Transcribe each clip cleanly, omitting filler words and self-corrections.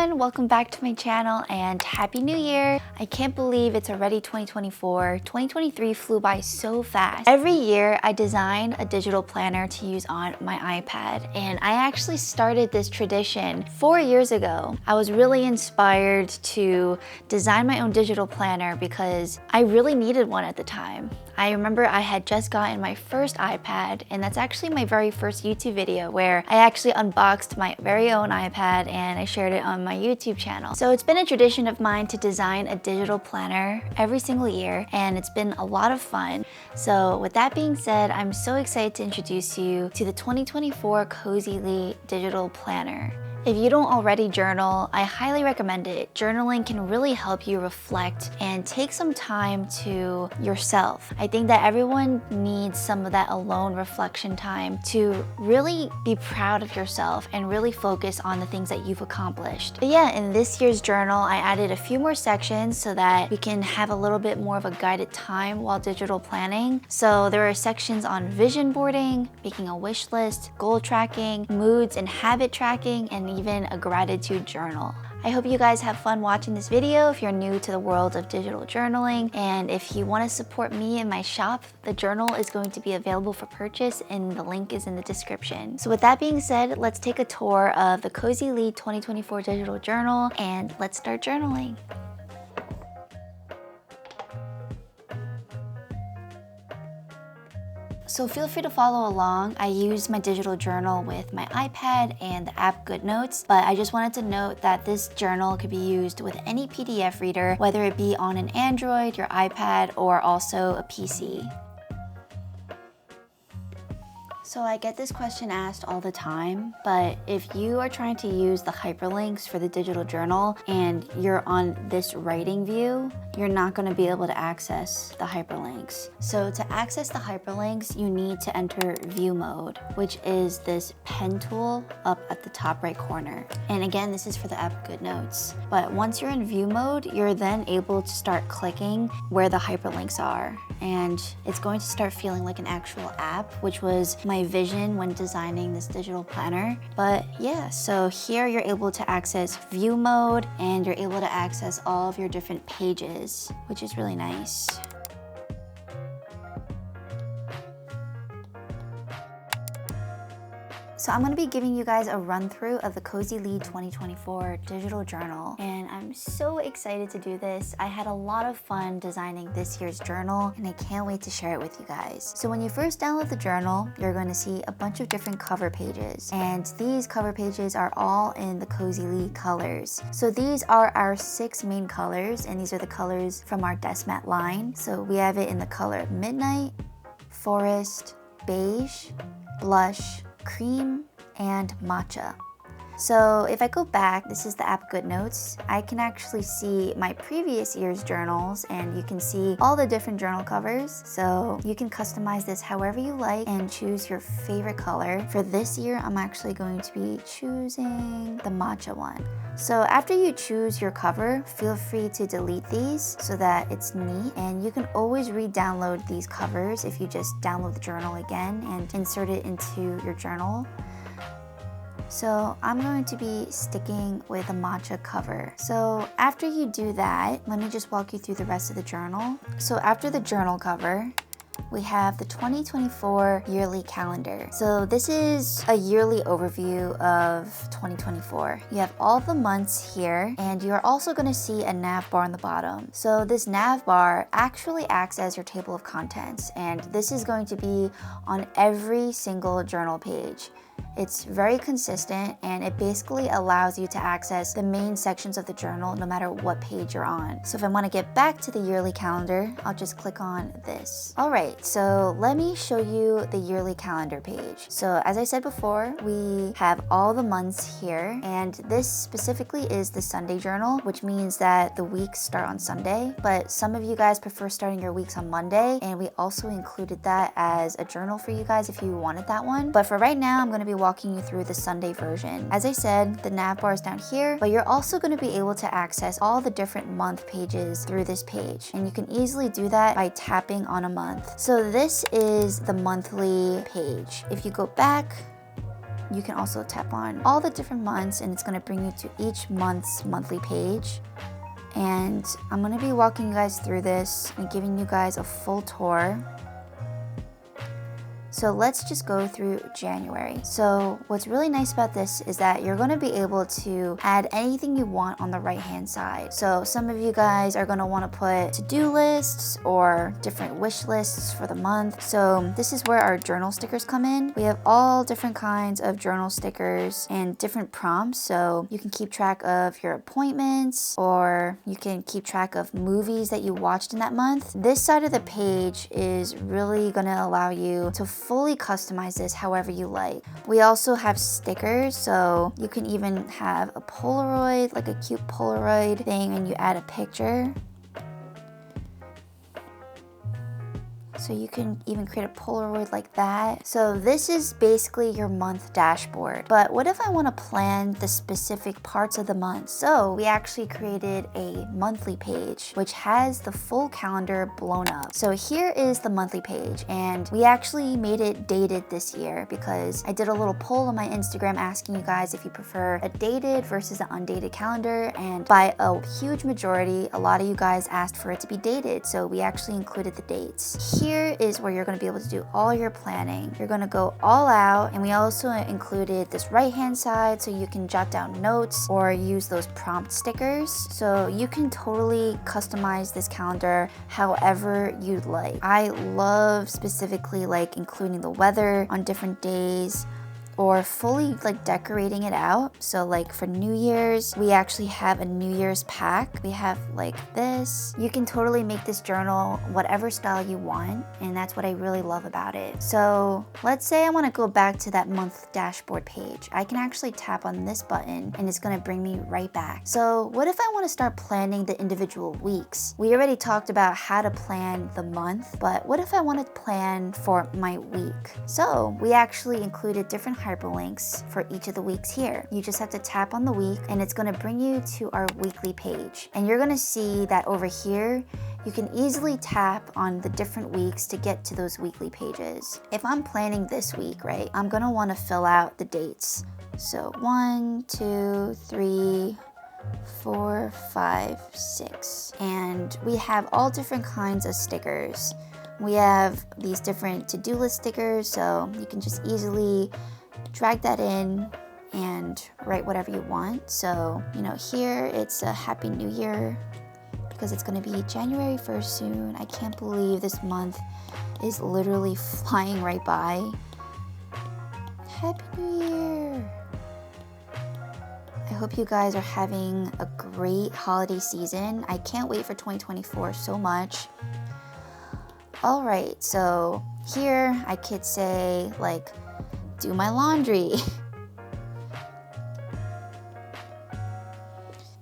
everyone, welcome back to my channel and Happy New Year! I can't believe it's already 2024. 2023 flew by so fast. Every year I design a digital planner to use on my iPad, and I actually started this tradition 4 years ago. I was really inspired to design my own digital planner because I really needed one at the time. I remember I had just gotten my first iPad, and that's actually my very first YouTube video where I actually unboxed my very own iPad and I shared it on my YouTube channel. So it's been a tradition of mine to design a digital planner every single year, and it's been a lot of fun. So with that being said, I'm so excited to introduce you to the 2024 Cozyleigh Digital Planner. If you don't already journal, I highly recommend it. Journaling can really help you reflect and take some time to yourself. I think that everyone needs some of that alone reflection time to really be proud of yourself and really focus on the things that you've accomplished. But yeah, in this year's journal, I added a few more sections so that we can have a little bit more of a guided time while digital planning. So there are sections on vision boarding, making a wish list, goal tracking, moods and habit tracking, and even a gratitude journal. I hope you guys have fun watching this video if you're new to the world of digital journaling, and if you want to support me in my shop, the journal is going to be available for purchase and the link is in the description. So with that being said, let's take a tour of the Cozyleigh 2024 Digital Journal and let's start journaling. So feel free to follow along. I use my digital journal with my iPad and the app GoodNotes, but I just wanted to note that this journal could be used with any PDF reader, whether it be on an Android, your iPad, or also a PC. So I get this question asked all the time, but if you are trying to use the hyperlinks for the digital journal and you're on this writing view, you're not going to be able to access the hyperlinks. So to access the hyperlinks, you need to enter view mode, which is this pen tool up at the top right corner. And again, this is for the app GoodNotes. But once you're in view mode, you're then able to start clicking where the hyperlinks are. And it's going to start feeling like an actual app, which was my vision when designing this digital planner. But yeah, so here you're able to access view mode and you're able to access all of your different pages, which is really nice. So I'm going to be giving you guys a run through of the Cozyleigh 2024 Digital Journal, and I'm so excited to do this. I had a lot of fun designing this year's journal, and I can't wait to share it with you guys. So when you first download the journal, you're going to see a bunch of different cover pages, and these cover pages are all in the Cozyleigh colors. So these are our 6 main colors, and these are the colors from our desk mat line. So we have it in the color Midnight, Forest, Beige, Blush, Cream, and Matcha. So if I go back, this is the app GoodNotes. I can actually see my previous year's journals, and you can see all the different journal covers. So you can customize this however you like and choose your favorite color. For this year, I'm actually going to be choosing the Matcha one. So after you choose your cover, feel free to delete these so that it's neat, and you can always re-download these covers if you just download the journal again and insert it into your journal. So I'm going to be sticking with a matcha cover. So after you do that, let me just walk you through the rest of the journal. So after the journal cover, we have the 2024 yearly calendar. So this is a yearly overview of 2024. You have all the months here, and you're also going to see a nav bar on the bottom. So this nav bar actually acts as your table of contents, and this is going to be on every single journal page. It's very consistent, and it basically allows you to access the main sections of the journal no matter what page you're on. So if I want to get back to the yearly calendar, I'll just click on this. All right, so let me show you the yearly calendar page. So as I said before, we have all the months here, and this specifically is the Sunday journal, which means that the weeks start on Sunday, but some of you guys prefer starting your weeks on Monday, and we also included that as a journal for you guys if you wanted that one. But for right now, I'm going to be walking you through the Sunday version. As I said, the nav bar is down here, but you're also going to be able to access all the different month pages through this page, and you can easily do that by tapping on a month. So this is the monthly page. If you go back, you can also tap on all the different months, and it's going to bring you to each month's monthly page. And I'm going to be walking you guys through this and giving you guys a full tour. So let's just go through January. So what's really nice about this is that you're gonna be able to add anything you want on the right-hand side. So some of you guys are gonna wanna put to-do lists or different wish lists for the month. So this is where our journal stickers come in. We have all different kinds of journal stickers and different prompts. So you can keep track of your appointments, or you can keep track of movies that you watched in that month. This side of the page is really gonna allow you to fully customize this however you like. We also have stickers, so you can even have a Polaroid, like a cute Polaroid thing, and you add a picture. So you can even create a Polaroid like that. So this is basically your month dashboard. But what if I want to plan the specific parts of the month? So we actually created a monthly page, which has the full calendar blown up. So here is the monthly page, and we actually made it dated this year because I did a little poll on my Instagram asking you guys if you prefer a dated versus an undated calendar, and by a huge majority, a lot of you guys asked for it to be dated, so we actually included the dates. Here is where you're going to be able to do all your planning. You're going to go all out, and we also included this right-hand side so you can jot down notes or use those prompt stickers. So you can totally customize this calendar however you'd like. I love specifically like including the weather on different days, or fully like decorating it out. So like for New Year's, we actually have a New Year's pack. We have like this. You can totally make this journal whatever style you want, and that's what I really love about it. So let's say I want to go back to that month dashboard page. I can actually tap on this button and it's going to bring me right back. So what if I want to start planning the individual weeks? We already talked about how to plan the month, but what if I want to plan for my week? So we actually included different hyperlinks for each of the weeks here. You just have to tap on the week and it's going to bring you to our weekly page. And you're going to see that over here, you can easily tap on the different weeks to get to those weekly pages. If I'm planning this week, right, I'm going to want to fill out the dates. So 1, 2, 3, 4, 5, 6. And we have all different kinds of stickers. We have these different to-do list stickers, so you can just easily drag that in and write whatever you want. So, you know, here it's a Happy New Year because it's going to be January 1st soon. I can't believe this month is literally flying right by. Happy New Year! I hope you guys are having a great holiday season. I can't wait for 2024 so much. All right, so here I could say like, do my laundry.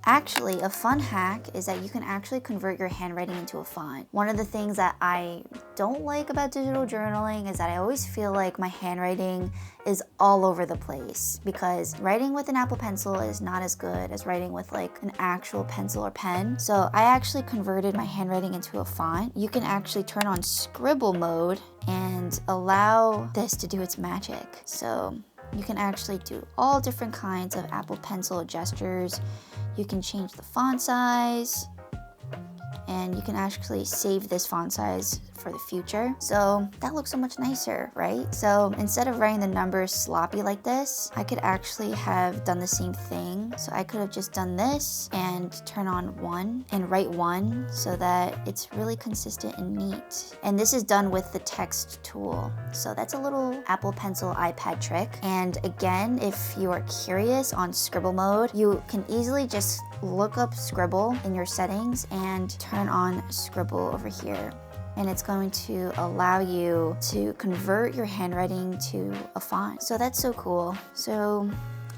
Actually, a fun hack is that you can actually convert your handwriting into a font. One of the things that I don't like about digital journaling is that I always feel like my handwriting is all over the place, because writing with an Apple Pencil is not as good as writing with like an actual pencil or pen. So I actually converted my handwriting into a font. You can actually turn on scribble mode and allow this to do its magic. So you can actually do all different kinds of Apple Pencil gestures. You can change the font size, and you can actually save this font size for the future. So that looks so much nicer, right? So instead of writing the numbers sloppy like this, I could actually have done the same thing. So I could have just done this and turn on 1 and write 1 so that it's really consistent and neat. And this is done with the text tool. So that's a little Apple Pencil iPad trick. And again, if you are curious on scribble mode, you can easily just look up Scribble in your settings and turn on Scribble over here. And it's going to allow you to convert your handwriting to a font. So that's so cool. So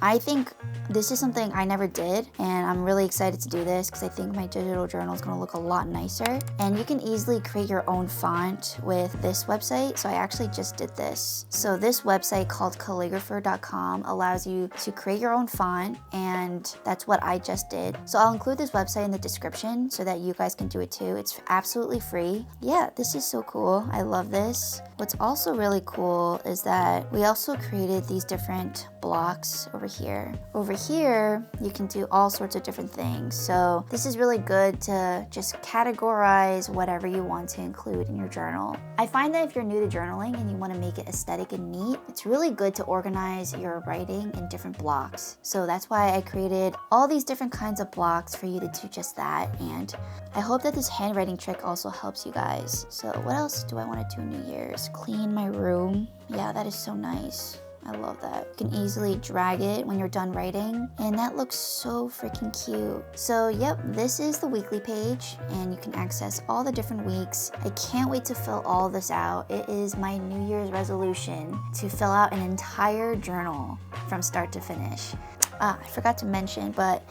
I think this is something I never did, and I'm really excited to do this because I think my digital journal is going to look a lot nicer. And you can easily create your own font with this website, so I actually just did this. So this website called calligrapher.com allows you to create your own font, and that's what I just did. So I'll include this website in the description so that you guys can do it too. It's absolutely free. Yeah, this is so cool. I love this. What's also really cool is that we also created these different blocks over here. Over here, you can do all sorts of different things. So this is really good to just categorize whatever you want to include in your journal. I find that if you're new to journaling and you want to make it aesthetic and neat, it's really good to organize your writing in different blocks. So that's why I created all these different kinds of blocks for you to do just that. And I hope that this handwriting trick also helps you guys. So what else do I want to do New Year's? Clean my room. Yeah, that is so nice. I love that. You can easily drag it when you're done writing, and that looks so freaking cute. So yep, this is the weekly page, and you can access all the different weeks. I can't wait to fill all this out. It is my New Year's resolution to fill out an entire journal from start to finish. I forgot to mention, but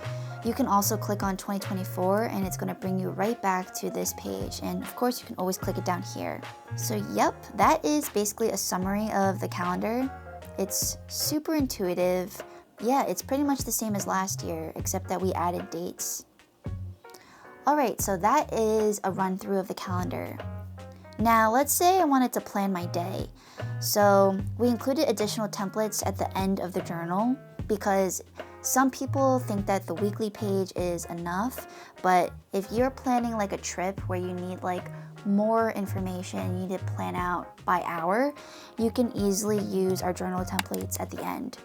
you can also click on 2024 and it's gonna bring you right back to this page. And of course, you can always click it down here. So yep, that is basically a summary of the calendar. It's super intuitive. Yeah, it's pretty much the same as last year, except that we added dates. All right, so that is a run through of the calendar. Now, let's say I wanted to plan my day. So we included additional templates at the end of the journal because some people think that the weekly page is enough, but if you're planning like a trip where you need like more information, you need to plan out by hour, you can easily use our journal templates at the end.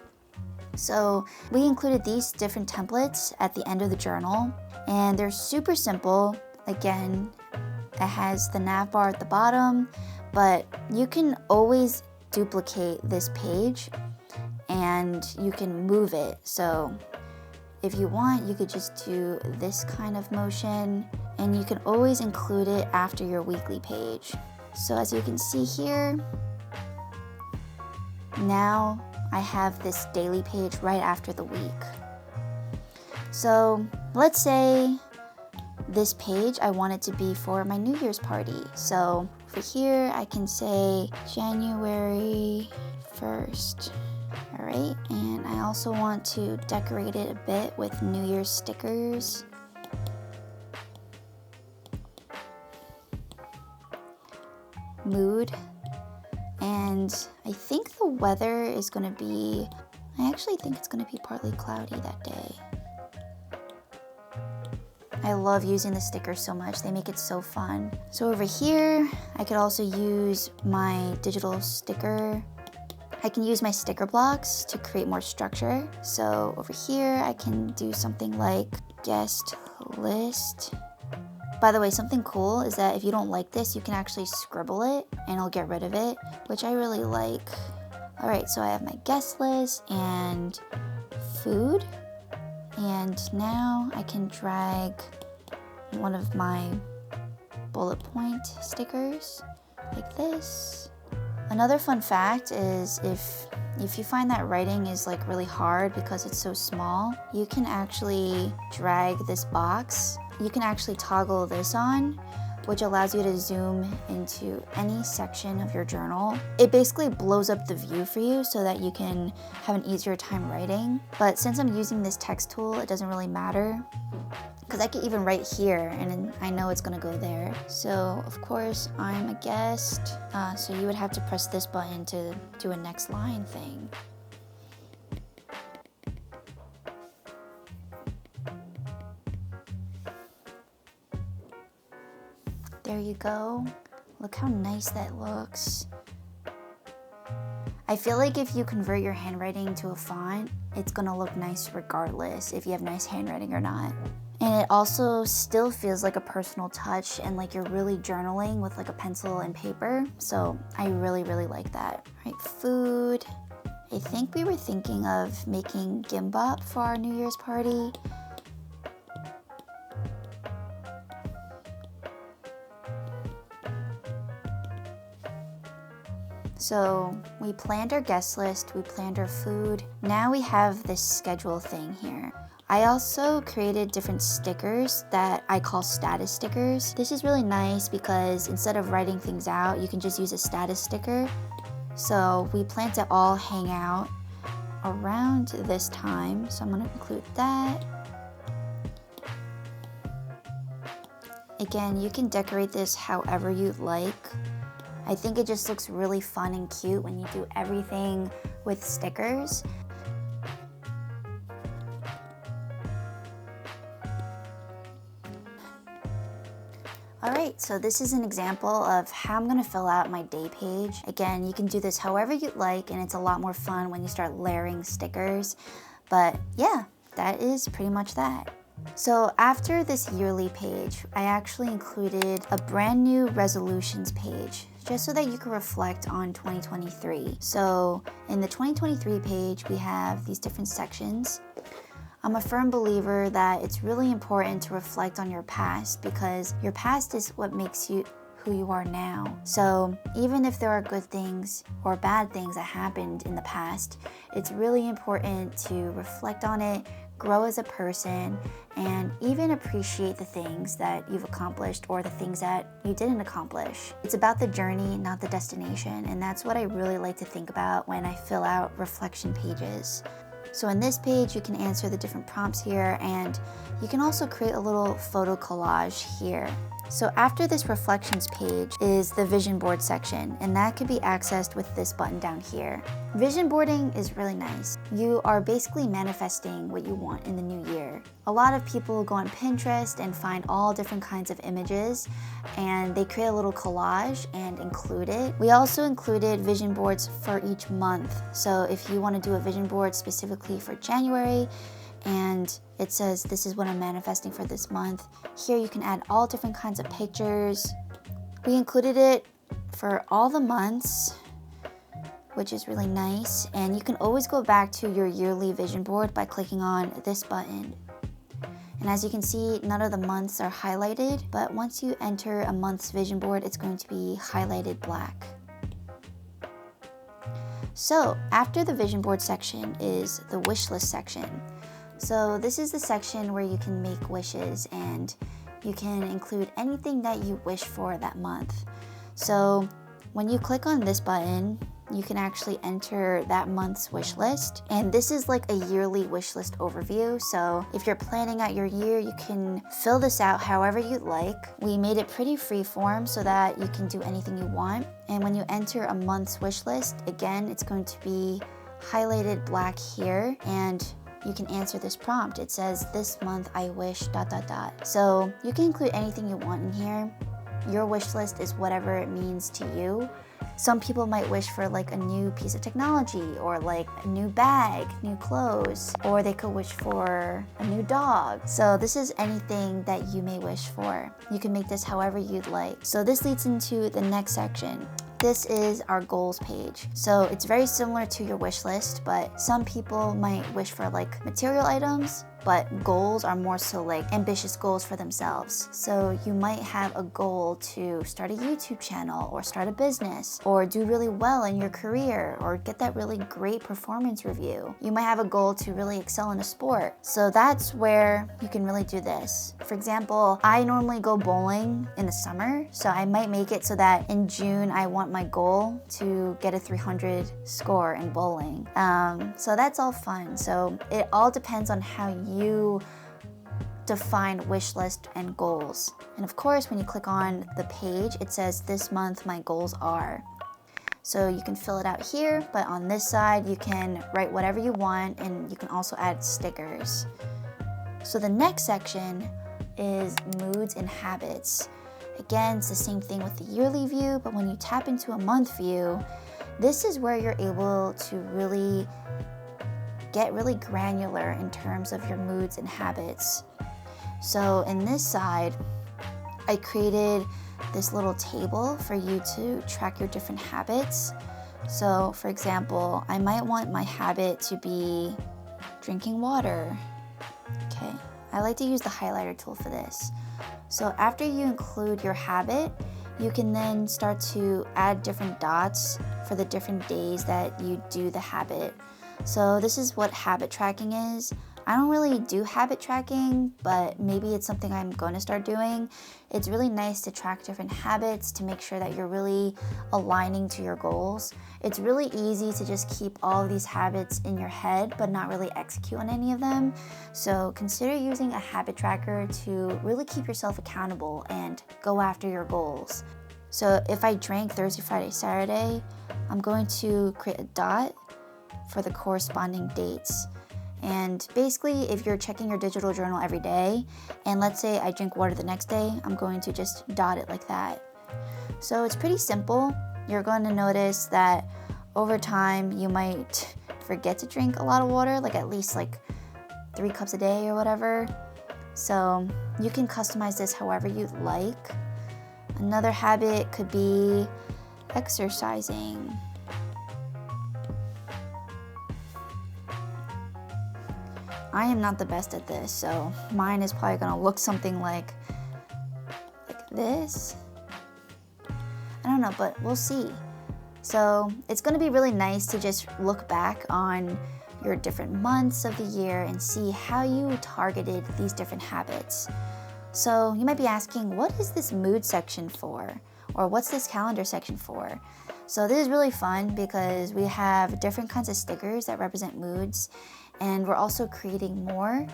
So we included these different templates at the end of the journal, and they're super simple. Again, it has the nav bar at the bottom, but you can always duplicate this page and you can move it. So if you want, you could just do this kind of motion, and you can always include it after your weekly page. So as you can see here, now I have this daily page right after the week. So let's say this page I want it to be for my New Year's party. So over here I can say January 1st. All right, and I also want to decorate it a bit with New Year's stickers. Mood. And I think the weather is gonna be, I actually think it's gonna be partly cloudy that day. I love using the stickers so much, they make it so fun. So over here, I could also use my digital sticker. I can use my sticker blocks to create more structure. So over here, I can do something like guest list. By the way, something cool is that if you don't like this, you can actually scribble it and it'll get rid of it, which I really like. All right, so I have my guest list and food. And now I can drag one of my bullet point stickers like this. Another fun fact is if you find that writing is like really hard because it's so small, you can actually drag this box. You can actually toggle this on, which allows you to zoom into any section of your journal. It basically blows up the view for you so that you can have an easier time writing. But since I'm using this text tool, it doesn't really matter, because I can even write here and I know it's gonna go there. So of course I'm a guest, so you would have to press this button to do a next line thing. There you go. Look how nice that looks. I feel like if you convert your handwriting to a font, it's gonna look nice regardless if you have nice handwriting or not. And it also still feels like a personal touch and like you're really journaling with like a pencil and paper. So I really, really like that. All right, food. I think we were thinking of making gimbap for our New Year's party. So we planned our guest list, we planned our food. Now we have this schedule thing here. I also created different stickers that I call status stickers. This is really nice because instead of writing things out, you can just use a status sticker. So we plan to all hang out around this time. So I'm gonna include that. Again, you can decorate this however you like. I think it just looks really fun and cute when you do everything with stickers. Alright, so this is an example of how I'm gonna fill out my day page. Again, you can do this however you like, and it's a lot more fun when you start layering stickers. But yeah, that is pretty much that. So after this yearly page, I actually included a brand new resolutions page, just so that you can reflect on 2023. So in the 2023 page, we have these different sections. I'm a firm believer that it's really important to reflect on your past because your past is what makes you who you are now. So even if there are good things or bad things that happened in the past, it's really important to reflect on it, grow as a person, and even appreciate the things that you've accomplished or the things that you didn't accomplish. It's about the journey, not the destination, and that's what I really like to think about when I fill out reflection pages. So in this page, you can answer the different prompts here, and you can also create a little photo collage here. So after this reflections page is the vision board section, and that can be accessed with this button down here. Vision boarding is really nice. You are basically manifesting what you want in the new year. A lot of people go on Pinterest and find all different kinds of images, and they create a little collage and include it. We also included vision boards for each month. So if you want to do a vision board specifically for January, and it says this is what I'm manifesting for this month, here you can add all different kinds of pictures. We included it for all the months, which is really nice, and you can always go back to your yearly vision board by clicking on this button. And as you can see, none of the months are highlighted, but once you enter a month's vision board, it's going to be highlighted black. So after the vision board section is the wish list section. So this is the section where you can make wishes and you can include anything that you wish for that month. So when you click on this button, you can actually enter that month's wish list. And this is like a yearly wish list overview. So if you're planning out your year, you can fill this out however you'd like. We made it pretty freeform so that you can do anything you want. And when you enter a month's wish list, again, it's going to be highlighted black here, and you can answer this prompt. It says, this month I wish ... So you can include anything you want in here. Your wish list is whatever it means to you. Some people might wish for like a new piece of technology, or like a new bag, new clothes, or they could wish for a new dog. So this is anything that you may wish for. You can make this however you'd like. So this leads into the next section. This is our goals page. So it's very similar to your wish list, but some people might wish for like material items, but goals are more so like ambitious goals for themselves. So you might have a goal to start a YouTube channel, or start a business, or do really well in your career, or get that really great performance review. You might have a goal to really excel in a sport. So that's where you can really do this. For example, I normally go bowling in the summer, so I might make it so that in June I want my goal to get a 300 score in bowling. So that's all fun. So it all depends on how you define wish list and goals. And of course, when you click on the page, it says this month my goals are. So you can fill it out here, but on this side you can write whatever you want, and you can also add stickers. So the next section is moods and habits. Again, it's the same thing with the yearly view, but when you tap into a month view, this is where you're able to really get really granular in terms of your moods and habits. So in this side, I created this little table for you to track your different habits. So for example, I might want my habit to be drinking water. Okay, I like to use the highlighter tool for this. So after you include your habit, you can then start to add different dots for the different days that you do the habit. So this is what habit tracking is. I don't really do habit tracking, but maybe it's something I'm going to start doing. It's really nice to track different habits to make sure that you're really aligning to your goals. It's really easy to just keep all of these habits in your head, but not really execute on any of them. So consider using a habit tracker to really keep yourself accountable and go after your goals. So if I drank Thursday, Friday, Saturday, I'm going to create a dot for the corresponding dates. And basically, if you're checking your digital journal every day, and let's say I drink water the next day, I'm going to just dot it like that. So it's pretty simple. You're going to notice that over time, you might forget to drink a lot of water, like at least like 3 cups a day or whatever. So you can customize this however you'd like. Another habit could be exercising. I am not the best at this, so mine is probably gonna look something like this. I don't know, but we'll see. So it's gonna be really nice to just look back on your different months of the year and see how you targeted these different habits. So you might be asking, what is this mood section for? Or what's this calendar section for? So this is really fun because we have different kinds of stickers that represent moods, and we're also creating more,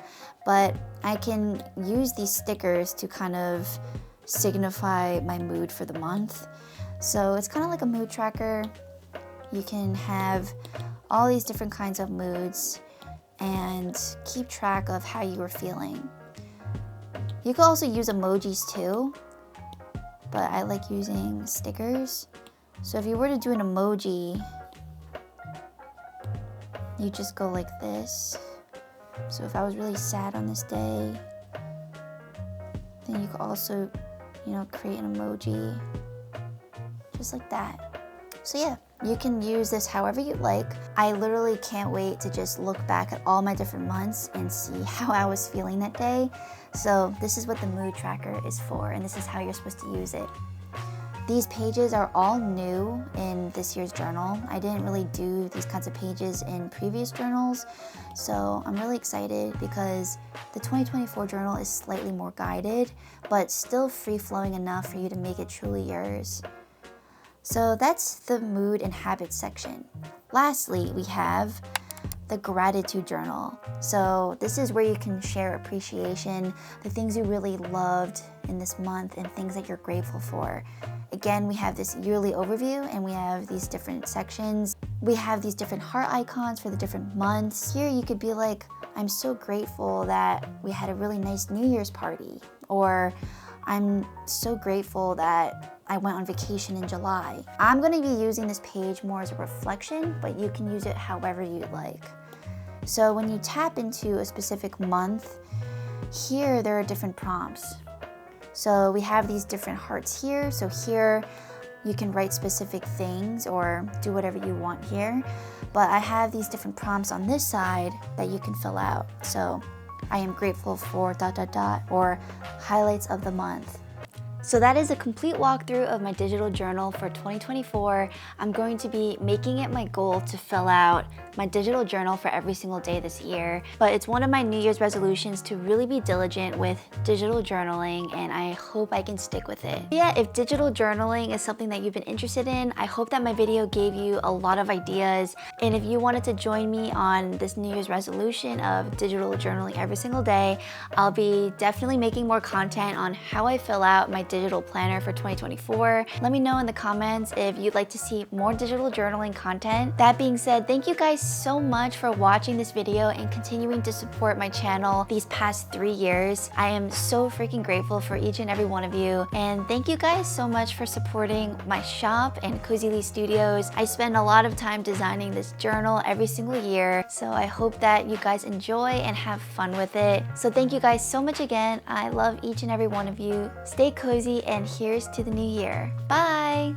but I can use these stickers to kind of signify my mood for the month. So it's kind of like a mood tracker. You can have all these different kinds of moods and keep track of how you were feeling. You can also use emojis too, but I like using stickers. So if you were to do an emoji, you just go like this. So if I was really sad on this day, then you could also, create an emoji just like that. So yeah, you can use this however you like. I literally can't wait to just look back at all my different months and see how I was feeling that day. So this is what the mood tracker is for, and this is how you're supposed to use it. These pages are all new in this year's journal. I didn't really do these kinds of pages in previous journals, so I'm really excited because the 2024 journal is slightly more guided, but still free-flowing enough for you to make it truly yours. So that's the mood and habits section. Lastly, we have the gratitude journal. So this is where you can share appreciation, the things you really loved in this month and things that you're grateful for. Again, we have this yearly overview and we have these different sections. We have these different heart icons for the different months. Here you could be like, I'm so grateful that we had a really nice New Year's party, or I'm so grateful that I went on vacation in July. I'm gonna be using this page more as a reflection, but you can use it however you'd like. So when you tap into a specific month, here there are different prompts. So we have these different hearts here. So here you can write specific things or do whatever you want here. But I have these different prompts on this side that you can fill out. So I am grateful for ... or highlights of the month. So that is a complete walkthrough of my digital journal for 2024. I'm going to be making it my goal to fill out my digital journal for every single day this year. But it's one of my New Year's resolutions to really be diligent with digital journaling, and I hope I can stick with it. Yeah, if digital journaling is something that you've been interested in, I hope that my video gave you a lot of ideas. And if you wanted to join me on this New Year's resolution of digital journaling every single day, I'll be definitely making more content on how I fill out my digital planner for 2024. Let me know in the comments if you'd like to see more digital journaling content. That being said, thank you guys so much for watching this video and continuing to support my channel these past 3 years. I am so freaking grateful for each and every one of you, and thank you guys so much for supporting my shop and Cozyleigh Studios. I spend a lot of time designing this journal every single year, so I hope that you guys enjoy and have fun with it. So thank you guys so much again. I love each and every one of you. Stay cozy, and here's to the new year. Bye!